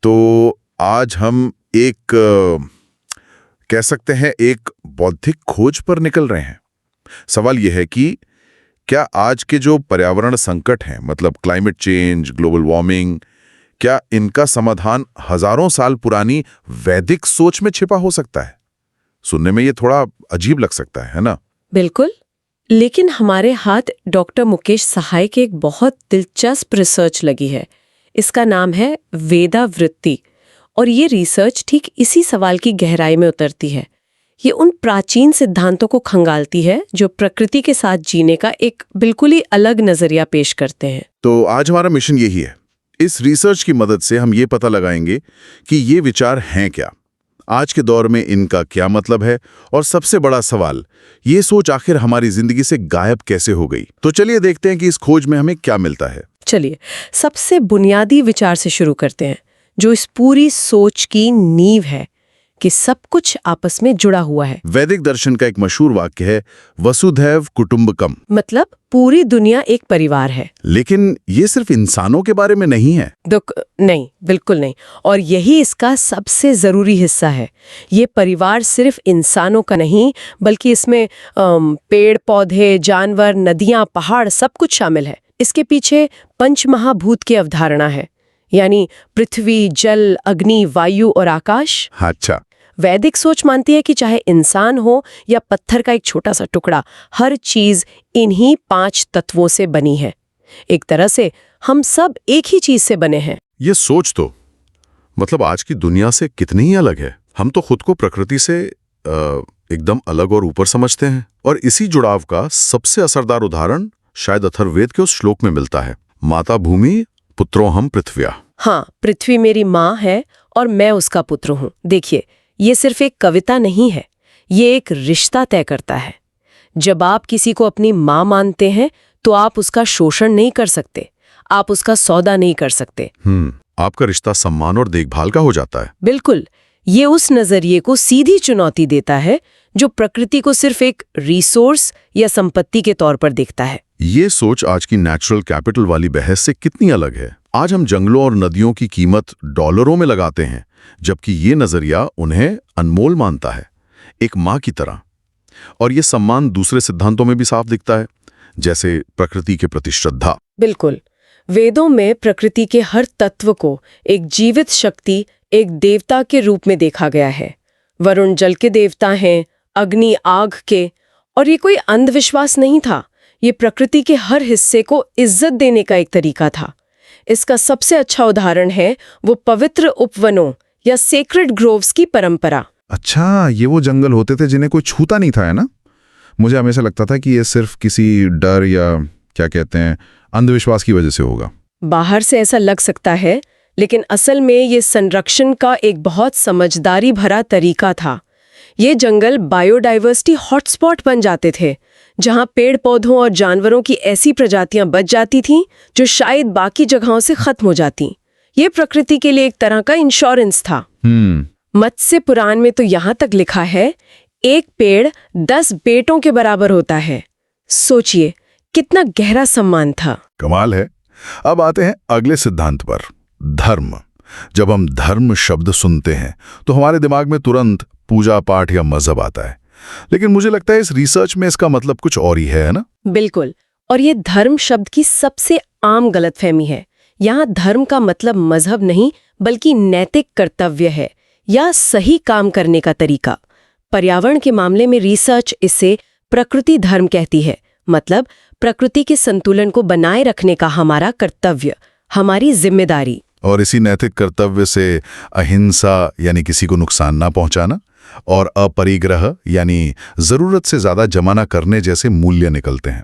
तो आज हम एक कह सकते हैं एक बौद्धिक खोज पर निकल रहे हैं। सवाल यह है कि क्या आज के जो पर्यावरण संकट हैं, मतलब क्लाइमेट चेंज, ग्लोबल वार्मिंग, क्या इनका समाधान हजारों साल पुरानी वैदिक सोच में छिपा हो सकता है? सुनने में ये थोड़ा अजीब लग सकता है ना? बिल्कुल। लेकिन हमारे हाथ डॉक्टर मुकेश सहाय के एक बहुत दिलचस्प रिसर्च लगी है। इसका नाम है वेदावृत्ति, और ये रिसर्च ठीक इसी सवाल की गहराई में उतरती है। ये उन प्राचीन सिद्धांतों को खंगालती है जो प्रकृति के साथ जीने का एक बिल्कुल ही अलग नजरिया पेश करते हैं। तो आज हमारा मिशन यही है। इस रिसर्च की मदद से हम ये पता लगाएंगे कि ये विचार हैं क्या, आज के दौर में इनका क्या मतलब है, और सबसे बड़ा सवाल, ये सोच आखिर हमारी जिंदगी से गायब कैसे हो गई। तो चलिए देखते हैं कि इस खोज में हमें क्या मिलता है। चलिए सबसे बुनियादी विचार से शुरू करते हैं, जो इस पूरी सोच की नींव है कि सब कुछ आपस में जुड़ा हुआ है। वैदिक दर्शन का एक मशहूर वाक्य है, वसुधैव कुटुंबकम, मतलब पूरी दुनिया एक परिवार है। लेकिन ये सिर्फ इंसानों के बारे में नहीं है। नहीं, बिल्कुल नहीं। और यही इसका सबसे जरूरी हिस्सा है। ये परिवार सिर्फ इंसानों का नहीं, बल्कि इसमें पेड़ पौधे, जानवर, नदियां, पहाड़, सब कुछ शामिल है। इसके पीछे पंचमहाभूत की अवधारणा है, यानी पृथ्वी, जल, अग्नि, वायु और आकाश। अच्छा। वैदिक सोच मानती है कि चाहे इंसान हो या पत्थर का एक छोटा सा टुकड़ा, हर चीज इन्हीं 5 तत्वों से बनी है। एक तरह से हम सब एक ही चीज से बने हैं। ये सोच तो मतलब आज की दुनिया से कितनी ही अलग है। हम तो खुद को प्रकृति से एकदम अलग और ऊपर समझते हैं, और इसी जुड़ाव का सबसे असरदार उदाहरण शायद अथर्ववेद के उस श्लोक में मिलता है, माता भूमि पुत्रोहम पृथ्व्या। हाँ, पृथ्वी मेरी माँ है और मैं उसका पुत्र हूँ। देखिए, ये सिर्फ एक कविता नहीं है, ये एक रिश्ता तय करता है। जब आप किसी को अपनी माँ मानते हैं तो आप उसका शोषण नहीं कर सकते, आप उसका सौदा नहीं कर सकते। आपका रिश्ता सम्मान और देखभाल का हो जाता है। बिल्कुल। ये उस नजरिए को सीधी चुनौती देता है जो प्रकृति को सिर्फ एक रिसोर्स या संपत्ति के तौर पर देखता है। ये सोच आज की नेचुरल कैपिटल वाली बहस से कितनी अलग है। आज हम जंगलों और नदियों की कीमत डॉलरों में लगाते हैं, जबकि ये नजरिया उन्हें अनमोल मानता है, एक माँ की तरह। और ये सम्मान दूसरे सिद्धांतों में भी साफ दिखता है, जैसे प्रकृति के प्रति श्रद्धा। बिल्कुल। वेदों में प्रकृति के हर तत्व को एक जीवित शक्ति, एक देवता के रूप में देखा गया है। वरुण जल के देवता हैं, अग्नि आग के। और ये कोई अंधविश्वास नहीं था, ये प्रकृति के हर हिस्से को इज्जत देने का एक तरीका था। इसका सबसे अच्छा उदाहरण है वो पवित्र उपवनों या सेक्रेड ग्रोव्स की परंपरा। अच्छा, ये वो जंगल होते थे जिन्हें कोई छूता नहीं था, है ना? मुझे हमेशा लगता था कि ये सिर्फ किसी डर या क्या कहते हैं अंधविश्वास की वजह से होगा। बाहर से ऐसा लग सकता है, लेकिन असल में ये संरक्षण का एक बहुत समझदारी भरा तरीका था। ये जंगल बायोडाइवर्सिटी हॉटस्पॉट बन जाते थे, जहां पेड़ पौधों और जानवरों की ऐसी प्रजातियां बच जाती थीं जो शायद बाकी जगहों से खत्म हो जाती। ये प्रकृति के लिए एक तरह का इंश्योरेंस था। मत्स्य पुराण में तो यहां तक लिखा है, एक पेड़ 10 बेटों के बराबर होता है। सोचिए कितना गहरा सम्मान था। कमाल है। अब आते हैं अगले सिद्धांत पर, धर्म। जब हम धर्म शब्द सुनते हैं तो हमारे दिमाग में तुरंत पूजा पाठ या मजहब आता है, लेकिन मुझे लगता है इस रिसर्च में इसका मतलब कुछ और ही है ना? बिल्कुल। और ये धर्म शब्द की सबसे आम गलतफहमी है। यहाँ धर्म का मतलब मजहब नहीं, बल्कि नैतिक कर्तव्य है या सही काम करने का तरीका। पर्यावरण के मामले में रिसर्च इसे प्रकृति धर्म कहती है, मतलब प्रकृति के संतुलन को बनाए रखने का हमारा कर्तव्य, हमारी जिम्मेदारी। और इसी नैतिक कर्तव्य से अहिंसा यानी किसी को नुकसान ना पहुंचाना, और अपरिग्रह यानी जरूरत से ज्यादा जमा ना करने जैसे मूल्य निकलते हैं।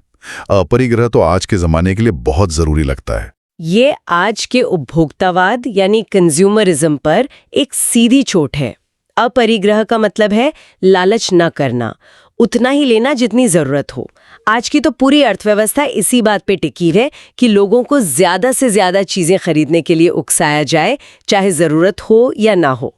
अपरिग्रह तो आज के जमाने के लिए बहुत जरूरी लगता है। ये आज के उपभोक्तावाद यानी कंज्यूमरिज्म पर एक सीधी चोट है। अपरिग्रह का मतलब है लालच न करना, उतना ही लेना जितनी जरूरत हो। आज की तो पूरी अर्थव्यवस्था इसी बात पे टिकी है कि लोगों को ज्यादा से ज्यादा चीजें खरीदने के लिए उकसाया जाए, चाहे जरूरत हो या ना हो।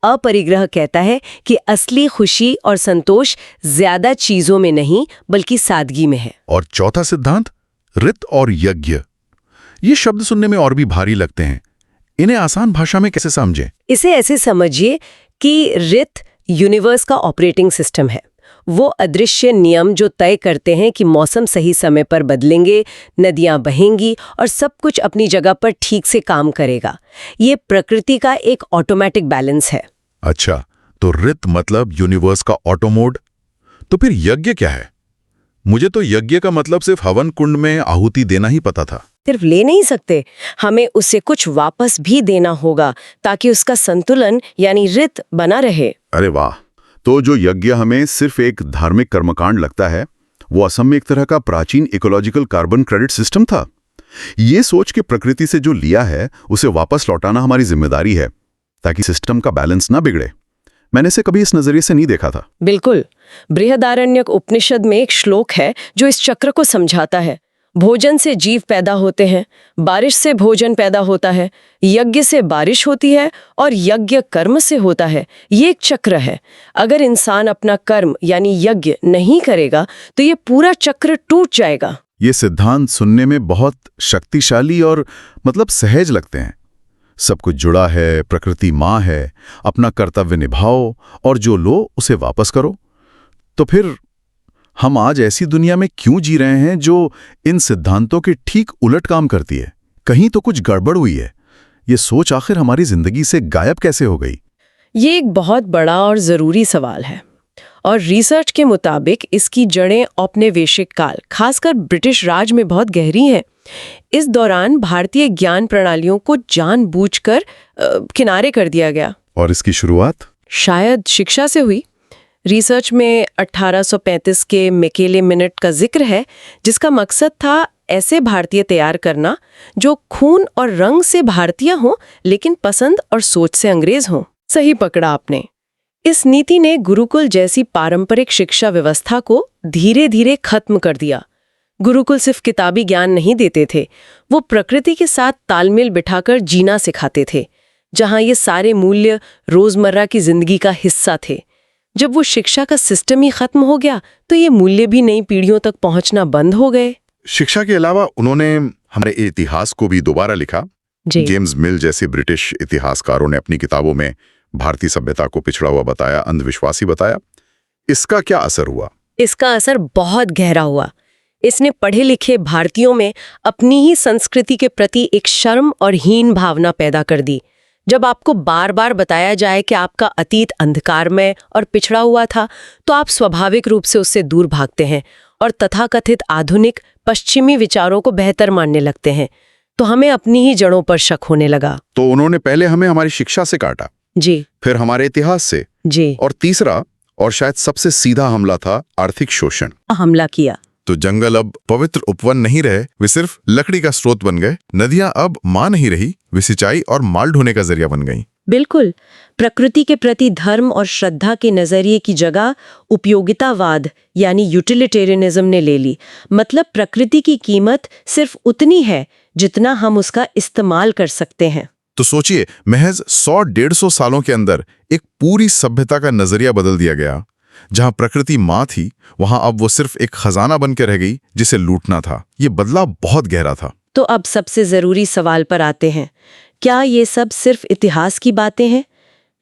अपरिग्रह कहता है कि असली खुशी और संतोष ज्यादा चीजों में नहीं, बल्कि सादगी में है। और चौथा सिद्धांत, ऋत और यज्ञ। ये शब्द सुनने में और भी भारी लगते हैं। इन्हें आसान भाषा में कैसे समझें? इसे ऐसे समझिए कि रित यूनिवर्स का ऑपरेटिंग सिस्टम है। वो अदृश्य नियम जो तय करते हैं कि मौसम सही समय पर बदलेंगे, नदियां बहेंगी और सब कुछ अपनी जगह पर ठीक से काम करेगा। ये प्रकृति का एक ऑटोमेटिक बैलेंस है। अच्छा, तो रित मतलब यूनिवर्स का ऑटो मोड। तो फिर यज्ञ क्या है? मुझे तो यज्ञ का मतलब सिर्फ हवन कुंड में आहुति देना ही पता था। सिर्फ ले नहीं सकते, हमें उससे कुछ वापस भी देना होगा ताकि उसका संतुलन यानी रित बना रहे। अरे वाह! तो जो यज्ञ हमें सिर्फ एक धार्मिक कर्मकांड लगता है, वो असम में एक तरह का प्राचीन इकोलॉजिकल कार्बन क्रेडिट सिस्टम था। ये सोच के प्रकृति से जो लिया है उसे वापस लौटाना हमारी जिम्मेदारी है, ताकि सिस्टम का बैलेंस ना बिगड़े। मैंने इसे कभी इस नजरिए से नहीं देखा था। बिल्कुल। बृहदारण्यक उपनिषद में एक श्लोक है जो इस चक्र को समझाता है। भोजन से जीव पैदा होते हैं, बारिश से भोजन पैदा होता है, यज्ञ से बारिश होती है और यज्ञ कर्म से होता है। ये एक चक्र है। अगर इंसान अपना कर्म यानी यज्ञ नहीं करेगा तो ये पूरा चक्र टूट जाएगा। ये सिद्धांत सुनने में बहुत शक्तिशाली और सहज लगते हैं। सब कुछ जुड़ा है, प्रकृति माँ है, अपना कर्तव्य निभाओ और जो लो उसे वापस करो। तो फिर हम आज ऐसी दुनिया में क्यों जी रहे हैं जो इन सिद्धांतों के ठीक उलट काम करती है? कहीं तो कुछ गड़बड़ हुई है। ये सोच आखिर हमारी जिंदगी से गायब कैसे हो गई? ये एक बहुत बड़ा और ज़रूरी सवाल है और रिसर्च के मुताबिक इसकी जड़ें औपनिवेशिक काल, खासकर ब्रिटिश राज में बहुत गहरी हैं। इस दौरान भारतीय ज्ञान प्रणालियों को जानबूझकर किनारे कर दिया गया। और इसकी शुरुआत शायद शिक्षा से हुई। रिसर्च में 1835 के मैकेले मिनट का जिक्र है, जिसका मकसद था ऐसे भारतीय तैयार करना जो खून और रंग से भारतीय हों लेकिन पसंद और सोच से अंग्रेज हों। सही पकड़ा आपने। इस नीति ने गुरुकुल जैसी पारंपरिक शिक्षा व्यवस्था को धीरे धीरे खत्म कर दिया। गुरुकुल सिर्फ किताबी ज्ञान नहीं देते थे, वो प्रकृति के साथ तालमेल बिठाकर जीना सिखाते थे, जहां ये सारे मूल्य रोजमर्रा की जिंदगी का हिस्सा थे। जब वो शिक्षा का सिस्टम ही खत्म हो गया तो ये मूल्य भी नई पीढ़ियों तक पहुंचना बंद हो गए। शिक्षा के अलावा उन्होंने हमारे इतिहास को भी दोबारा लिखा। जेम्स मिल जैसे ब्रिटिश इतिहासकारों ने अपनी किताबों में भारतीय सभ्यता को पिछड़ा हुआ बताया, अंधविश्वासी बताया। इसका क्या असर हुआ? इसका असर बहुत गहरा हुआ। इसने पढ़े लिखे भारतीयों में अपनी ही संस्कृति के प्रति एक शर्म और हीन भावना पैदा कर दी। जब आपको बार बार बताया जाए कि आपका अतीत अंधकारमय और पिछड़ा हुआ था, तो आप स्वाभाविक रूप से उससे दूर भागते हैं और तथाकथित आधुनिक पश्चिमी विचारों को बेहतर मानने लगते हैं। तो हमें अपनी ही जड़ों पर शक होने लगा। तो उन्होंने पहले हमें हमारी शिक्षा से काटा, जी, फिर हमारे इतिहास से, जी, और तीसरा और शायद सबसे सीधा हमला था आर्थिक शोषण। हमला किया। तो जंगल अब पवित्र उपवन नहीं रहे, वे सिर्फ लकड़ी का स्रोत बन गए। नदियां अब मां नहीं रही, वे सिंचाई और माल ढोने का जरिया बन गईं। बिल्कुल। प्रकृति के प्रति धर्म और श्रद्धा के नजरिए की जगह उपयोगितावाद यानी यूटिलिटेरियनिज्म ने ले ली। मतलब प्रकृति की कीमत सिर्फ उतनी है जितना हम उसका इस्तेमाल कर सकते हैं। तो सोचिए, महज 100-150 सालों के अंदर एक पूरी सभ्यता का नजरिया बदल दिया गया। जहां प्रकृति मां थी, वहां अब वो सिर्फ एक खजाना बन के रह गई जिसे लूटना था। ये बदलाव बहुत गहरा था। तो अब सबसे जरूरी सवाल पर आते हैं, क्या ये सब सिर्फ इतिहास की बातें हैं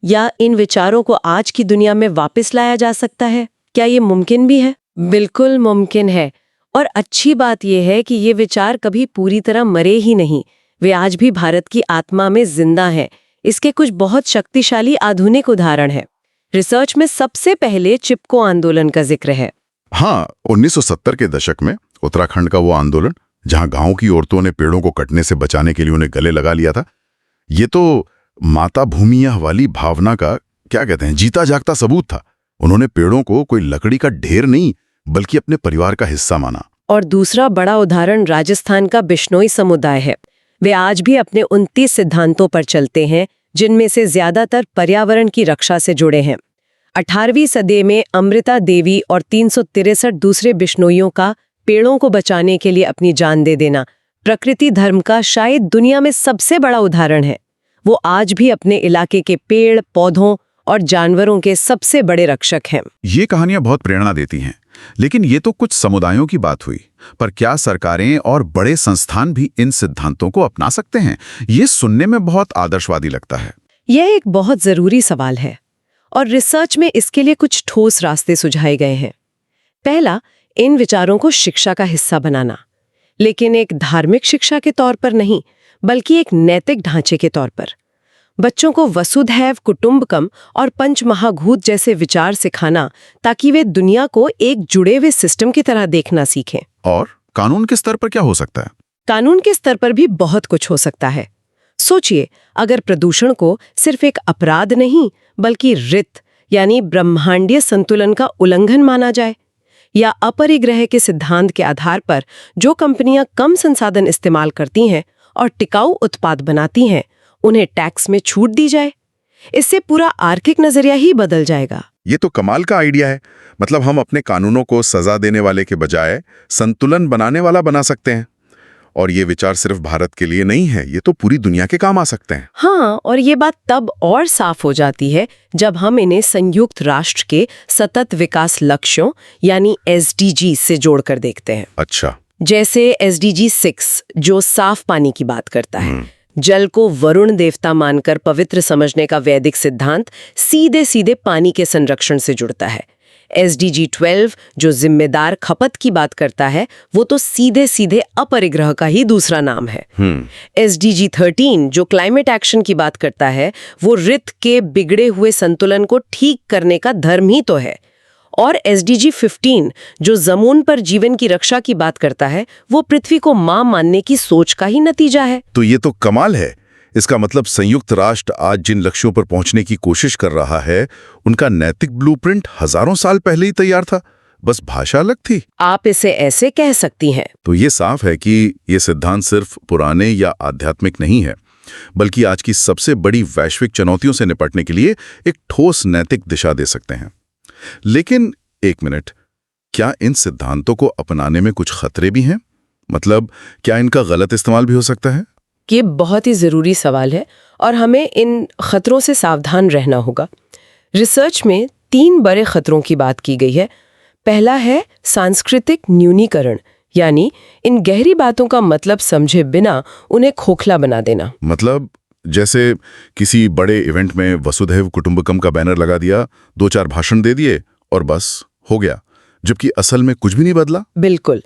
या इन विचारों को आज की दुनिया में वापस लाया जा सकता है? क्या ये मुमकिन भी है? बिल्कुल मुमकिन है। और अच्छी बात यह है कि ये विचार कभी पूरी तरह मरे ही नहीं, वे आज भी भारत की आत्मा में जिंदा हैं। इसके कुछ बहुत शक्तिशाली आधुनिक उदाहरण हैं। रिसर्च में सबसे पहले चिपको आंदोलन का जिक्र है। हाँ, 1970 के दशक में उत्तराखंड का वो आंदोलन जहां गांव की औरतों ने पेड़ों को कटने से बचाने के लिए उन्हें गले लगा लिया था। ये तो माता भूमिया वाली भावना का जीता जागता सबूत था। उन्होंने पेड़ों को कोई लकड़ी का ढेर नहीं बल्कि अपने परिवार का हिस्सा माना। और दूसरा बड़ा उदाहरण राजस्थान का बिश्नोई समुदाय है। वे आज भी अपने 29 सिद्धांतों पर चलते हैं, जिनमें से ज्यादातर पर्यावरण की रक्षा से जुड़े हैं। 18वीं सदी में अमृता देवी और 363 दूसरे बिश्नोइयों का पेड़ों को बचाने के लिए अपनी जान दे देना प्रकृति धर्म का शायद दुनिया में सबसे बड़ा उदाहरण है। वो आज भी अपने इलाके के पेड़, पौधों और जानवरों के सबसे बड़े रक्षक हैं। ये कहानियां बहुत प्रेरणा देती हैं, लेकिन ये तो कुछ समुदायों की बात हुई। पर क्या सरकारें और बड़े संस्थान भी इन सिद्धांतों को अपना सकते हैं? ये सुनने में बहुत आदर्शवादी लगता है। यह एक बहुत जरूरी सवाल है और रिसर्च में इसके लिए कुछ ठोस रास्ते सुझाए गए हैं। पहला, इन विचारों को शिक्षा का हिस्सा बनाना, लेकिन एक धार्मिक शिक्षा के तौर पर नहीं, बल्कि एक नैतिक ढांचे के तौर पर। बच्चों को वसुधैव कुटुंबकम और पंचमहाभूत जैसे विचार सिखाना, ताकि वे दुनिया को एक जुड़े हुए सिस्टम की तरह देखना सीखें। और कानून के स्तर पर क्या हो सकता है? कानून के स्तर पर भी बहुत कुछ हो सकता है। सोचिए, अगर प्रदूषण को सिर्फ एक अपराध नहीं, बल्कि रित यानी ब्रह्मांडीय संतुलन का उल्लंघन माना जाए, या अपरिग्रह के सिद्धांत के आधार पर जो कंपनियां कम संसाधन इस्तेमाल करती हैं और टिकाऊ उत्पाद बनाती हैं, उन्हें टैक्स में छूट दी जाए, इससे पूरा आर्थिक नजरिया ही बदल जाएगा। ये तो कमाल का आइडिया है। मतलब हम अपने कानूनों को सजा देने वाले के बजाय संतुलन बनाने वाला बना सकते हैं। और ये विचार सिर्फ भारत के लिए नहीं है, ये तो पूरी दुनिया के काम आ सकते हैं। हाँ, और ये बात तब और साफ हो जाती है जब हम इन्हें संयुक्त राष्ट्र के सतत विकास लक्ष्यों यानी SDG से जोड़कर देखते हैं। अच्छा। जैसे SDG 6 जो साफ पानी की बात करता है। जल को वरुण देवता मानकर पवित्र समझने का वैदिक सिद्धांत सीधे सीधे पानी के संरक्षण से जुड़ता है। SDG 12 जो जिम्मेदार खपत की बात करता है, वो तो सीधे सीधे अपरिग्रह का ही दूसरा नाम है। SDG 13 जो क्लाइमेट एक्शन की बात करता है, वो रित के बिगड़े हुए संतुलन को ठीक करने का धर्म ही तो है। और SDG 15 जो जमीन पर जीवन की रक्षा की बात करता है, वो पृथ्वी को मां मानने की सोच का ही नतीजा है। तो ये तो कमाल है। इसका मतलब संयुक्त राष्ट्र आज जिन लक्ष्यों पर पहुंचने की कोशिश कर रहा है, उनका नैतिक ब्लूप्रिंट हजारों साल पहले ही तैयार था, बस भाषा अलग थी। आप इसे ऐसे कह सकती हैं। तो ये साफ है कि ये सिद्धांत सिर्फ पुराने या आध्यात्मिक नहीं है, बल्कि आज की सबसे बड़ी वैश्विक चुनौतियों से निपटने के लिए एक ठोस नैतिक दिशा दे सकते हैं। लेकिन एक मिनट, क्या इन सिद्धांतों को अपनाने में कुछ खतरे भी हैं? मतलब क्या इनका गलत इस्तेमाल भी हो सकता है? ये बहुत ही ज़रूरी सवाल है और हमें इन खतरों से सावधान रहना होगा। रिसर्च में 3 बड़े खतरों की बात की गई है। पहला है सांस्कृतिक न्यूनीकरण, यानी इन गहरी बातों का मतलब समझे बिना उन्हें खोखला बना देना। मतलब जैसे किसी बड़े इवेंट में वसुधैव कुटुंबकम का बैनर लगा दिया, 2-4 भाषण दे दिए और बस हो गया, जबकि असल में कुछ भी नहीं बदला। बिल्कुल,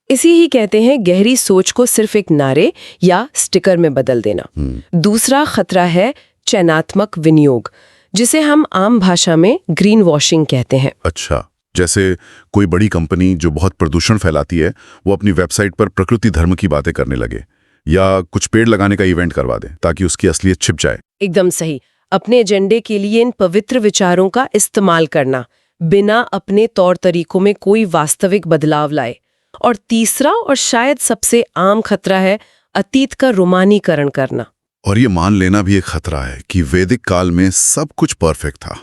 इसी ही कहते हैं गहरी सोच को सिर्फ एक नारे या स्टिकर में बदल देना। दूसरा खतरा है चयनात्मक विनियोग, जिसे हम आम भाषा में ग्रीन वॉशिंग कहते हैं। अच्छा, जैसे कोई बड़ी कंपनी जो बहुत प्रदूषण फैलाती है, वो अपनी वेबसाइट पर प्रकृति धर्म की बातें करने लगे, या कुछ पेड़ लगाने का इवेंट करवा दे ताकि उसकी असलियत छिप जाए। एकदम सही। अपने एजेंडे के लिए इन पवित्र विचारों का इस्तेमाल करना बिना अपने तौर तरीकों में कोई वास्तविक बदलाव लाए। और तीसरा और शायद सबसे आम खतरा है अतीत का रोमानीकरण करना। और ये मान लेना भी एक खतरा है कि वैदिक काल में सब कुछ परफेक्ट था,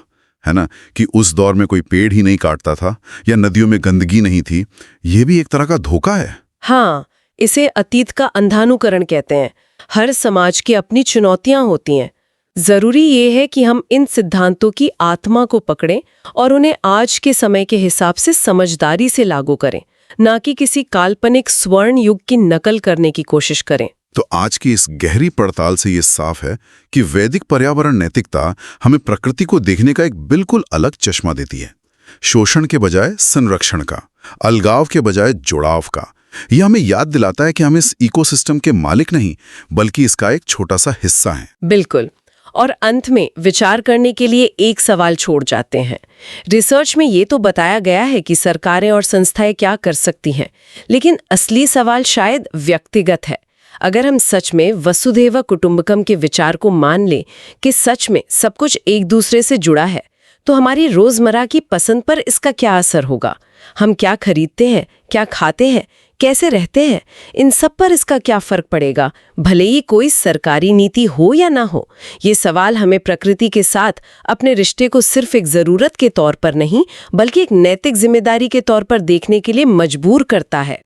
है ना, कि उस दौर में कोई पेड़ ही नहीं काटता था या नदियों में गंदगी नहीं थी। ये भी एक तरह का धोखा है। हाँ, इसे अतीत का अंधानुकरण कहते हैं। हर समाज की अपनी चुनौतियां होती हैं। जरूरी ये है कि हम इन सिद्धांतों की आत्मा को पकड़ें और उन्हें आज के समय के हिसाब से समझदारी से लागू करें, ना कि किसी काल्पनिक स्वर्ण युग की नकल करने की कोशिश करें। तो आज की इस गहरी पड़ताल से ये साफ है कि वैदिक पर्यावरण नैतिकता हमें प्रकृति को देखने का एक बिल्कुल अलग चश्मा देती है। शोषण के बजाय संरक्षण का, अलगाव के बजाय जुड़ाव का। यह हमें याद दिलाता है कि हम इस इकोसिस्टम के मालिक नहीं, बल्कि इसका एक छोटा सा हिस्सा हैं। बिल्कुल। और अंत में विचार करने के लिए एक सवाल छोड़ जाते हैं। रिसर्च में ये तो बताया गया है कि सरकारें और संस्थाएं क्या कर सकती हैं, लेकिन असली सवाल शायद व्यक्तिगत है। अगर हम सच में वसुधैव कुटुंबकम के विचार को मान लें कि सच में सब कुछ एक दूसरे से जुड़ा है, तो हमारी रोजमर्रा की पसंद पर इसका क्या असर होगा? हम क्या खरीदते हैं, क्या खाते हैं, कैसे रहते हैं, इन सब पर इसका क्या फर्क पड़ेगा, भले ही कोई सरकारी नीति हो या ना हो। ये सवाल हमें प्रकृति के साथ अपने रिश्ते को सिर्फ एक जरूरत के तौर पर नहीं, बल्कि एक नैतिक जिम्मेदारी के तौर पर देखने के लिए मजबूर करता है।